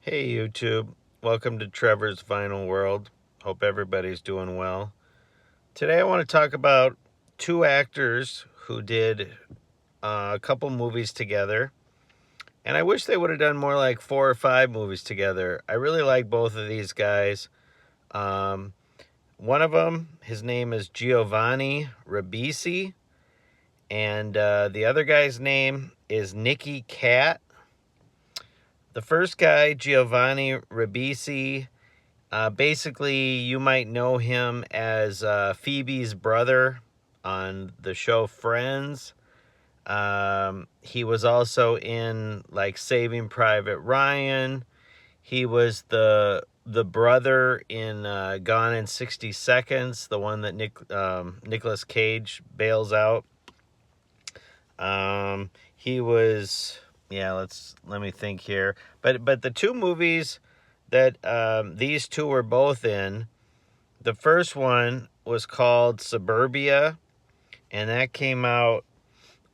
Hey YouTube, welcome to Trevor's Vinyl World. Hope everybody's doing well. Today I want to talk about two actors who did a couple movies together. And I wish they would have done more like 4 or 5 movies together. I really like both of these guys. Um, One of them, his name is Giovanni Ribisi. And the other guy's name is Nicky Katt. The first guy, Giovanni Ribisi, basically, you might know him as Phoebe's brother on the show Friends. He was also in like Saving Private Ryan. He was the brother in Gone in 60 Seconds, the one that Nicolas Cage bails out. He was, yeah. Let me think here. But the two movies that these two were both in. The first one was called Suburbia, and that came out.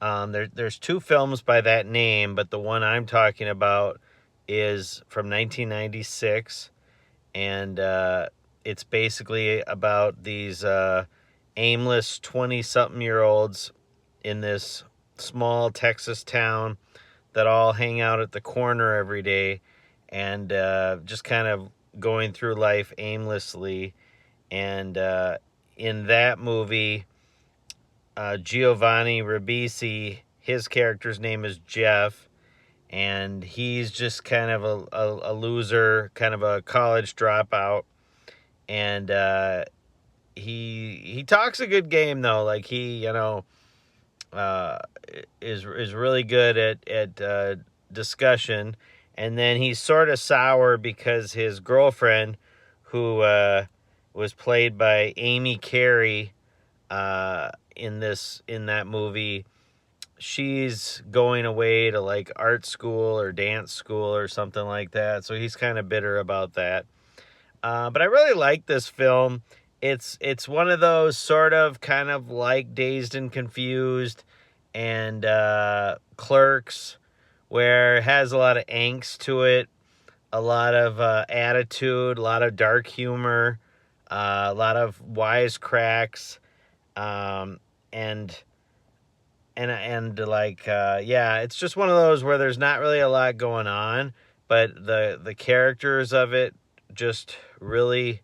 There's two films by that name, but the one I'm talking about is from 1996, and it's basically about these aimless 20-something-year-olds in this small Texas town that all hang out at the corner every day and just kind of going through life aimlessly. And in that movie, Giovanni Ribisi, his character's name is Jeff, and he's just kind of a loser, kind of a college dropout. And he talks a good game though. Like he, is really good at discussion. And then he's sort of sour because his girlfriend, who was played by Amy Carey in that movie, she's going away to like art school or dance school or something like that. So he's kind of bitter about that. But I really like this film. It's one of those sort of kind of like Dazed and Confused and Clerks, where it has a lot of angst to it, a lot of attitude, a lot of dark humor, a lot of wisecracks, and like yeah, it's just one of those where there's not really a lot going on, but the characters of it just really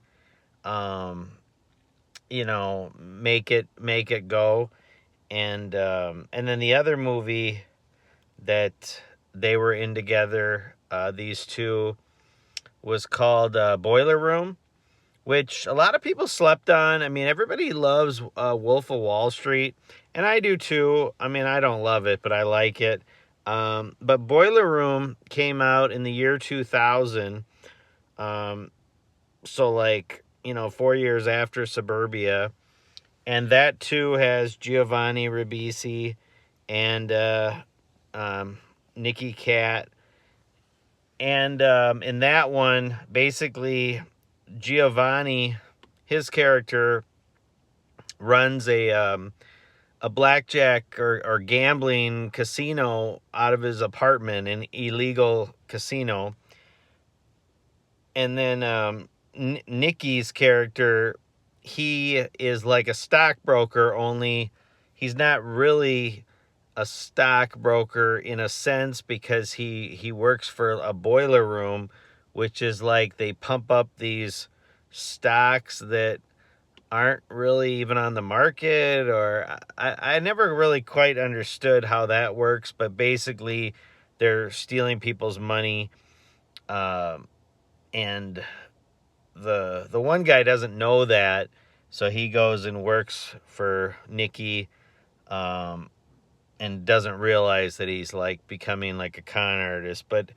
make it go. And then the other movie that they were in together, these two, was called Boiler Room, which a lot of people slept on. I mean, everybody loves Wolf of Wall Street, and I do too. I mean, I don't love it, but I like it. But Boiler Room came out in the year 2000, so like, 4 years after Suburbia, and that too has Giovanni Ribisi and Nicky Katt. And in that one, basically, Giovanni, his character, runs a blackjack or gambling casino out of his apartment, an illegal casino. And then Nicky's character, he is like a stockbroker, only he's not really a stockbroker in a sense, because he works for a boiler room, which is like they pump up these stocks that aren't really even on the market, or I never really quite understood how that works, but basically they're stealing people's money, and the one guy doesn't know that, so he goes and works for Nicky, and doesn't realize that he's like becoming like a con artist. But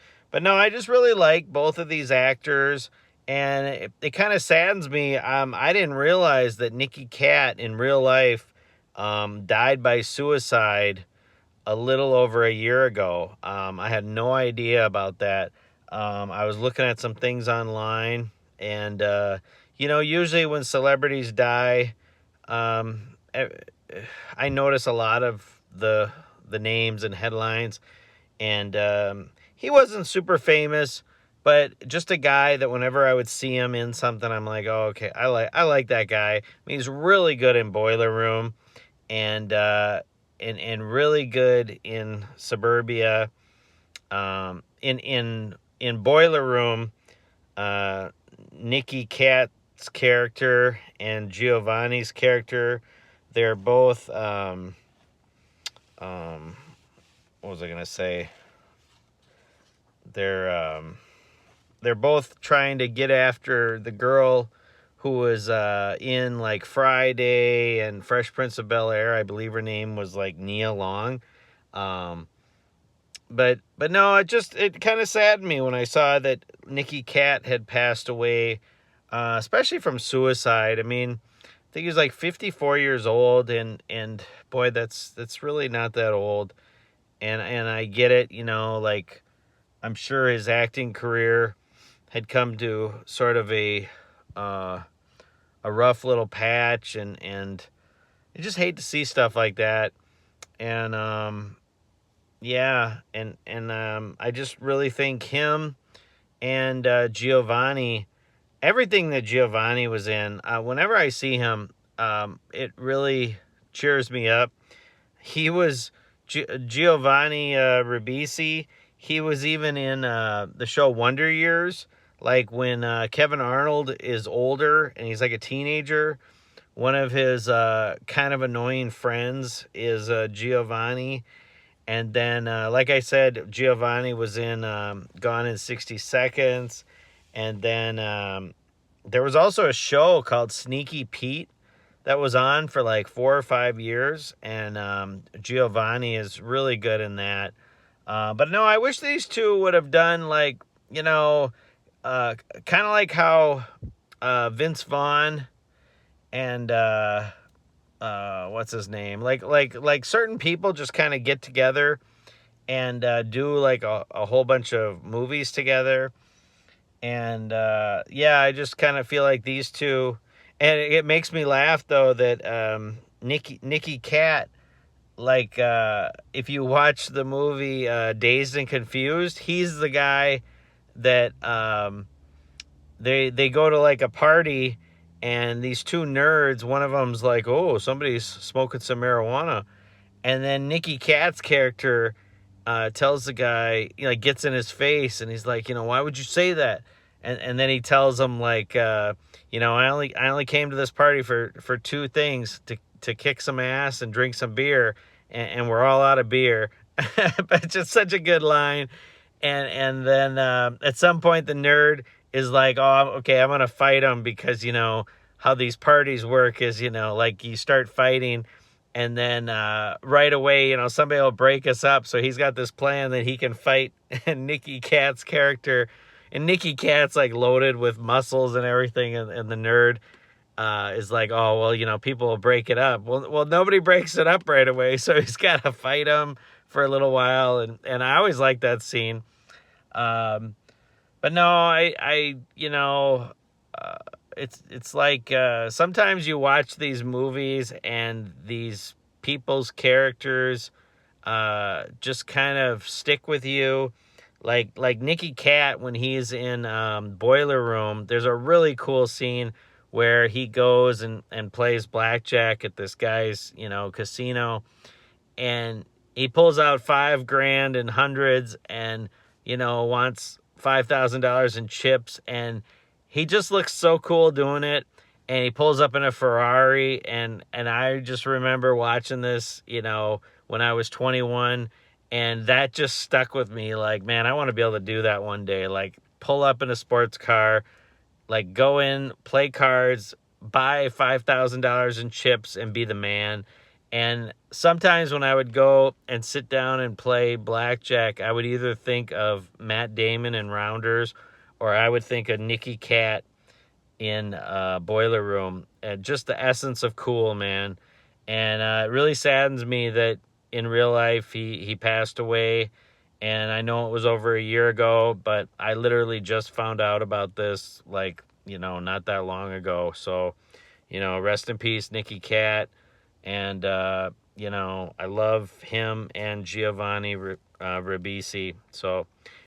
no, I just really like both of these actors, and it kind of saddens me. I didn't realize that Nicky Katt in real life died by suicide a little over a year ago. I had no idea about that. I was looking at some things online, and usually when celebrities die, I notice a lot of the names and headlines, and he wasn't super famous, but just a guy that whenever I would see him in something, I'm like, oh, okay, I like that guy. I mean, he's really good in Boiler Room, and really good in Suburbia. In Boiler Room, Nicky Katt's character and Giovanni's character, they're both what was I gonna say? They're both trying to get after the girl who was in like Friday and Fresh Prince of Bel-Air. I believe her name was like Nia Long. But no, it kind of saddened me when I saw that Nicky Katt had passed away, especially from suicide. I mean, I think he was like 54 years old, and boy, that's really not that old. And I get it, you know, like I'm sure his acting career had come to sort of a rough little patch, and I just hate to see stuff like that. And yeah, and I just really think him and Giovanni, everything that Giovanni was in, whenever I see him, it really cheers me up. He was Giovanni Ribisi. He was even in the show Wonder Years, like when Kevin Arnold is older and he's like a teenager. One of his kind of annoying friends is Giovanni. And then, like I said, Giovanni was in Gone in 60 Seconds. And then there was also a show called Sneaky Pete that was on for like 4 or 5 years. And Giovanni is really good in that. But no, I wish these two would have done like, you know, kind of like how Vince Vaughn and what's his name? Like certain people just kind of get together and do like a whole bunch of movies together. And yeah, I just kind of feel like these two, and it makes me laugh though that Nicky Katt, like if you watch the movie Dazed and Confused, he's the guy that they go to like a party, and these two nerds, one of them's like, oh, somebody's smoking some marijuana. And then Nicky Katt's character tells the guy, you know, like gets in his face, and he's like, you know, why would you say that? And then he tells him like, you know, I only came to this party for two things, to kick some ass and drink some beer, and we're all out of beer. But it's just such a good line. And then at some point the nerd is like, oh, okay, I'm gonna fight him, because you know how these parties work is, you know, like you start fighting, and then right away, you know, somebody will break us up. So he's got this plan that he can fight Nicky Katt's character, and Nicky Katt's like loaded with muscles and everything, and the nerd is like, oh, well, you know, people will break it up. Well, nobody breaks it up right away, so he's got to fight him for a little while, and I always like that scene. But no, I you know, it's like sometimes you watch these movies and these people's characters just kind of stick with you. Like Nicky Katt, when he's in Boiler Room, there's a really cool scene where he goes and plays blackjack at this guy's, you know, casino, and he pulls out $5,000 in hundreds, and you know, wants $5,000 in chips, and he just looks so cool doing it. And he pulls up in a Ferrari, and I just remember watching this, you know, when I was 21, and that just stuck with me. Like, man, I want to be able to do that one day. Like, pull up in a sports car, like go in, play cards, buy $5,000 in chips, and be the man. And sometimes when I would go and sit down and play blackjack, I would either think of Matt Damon in Rounders, or I would think of Nicky Katt in Boiler Room. And just the essence of cool, man. And it really saddens me that in real life he passed away. And I know it was over a year ago, but I literally just found out about this, like, you know, not that long ago. So, you know, rest in peace, Nicky Katt. And, you know, I love him and Giovanni Ribisi. So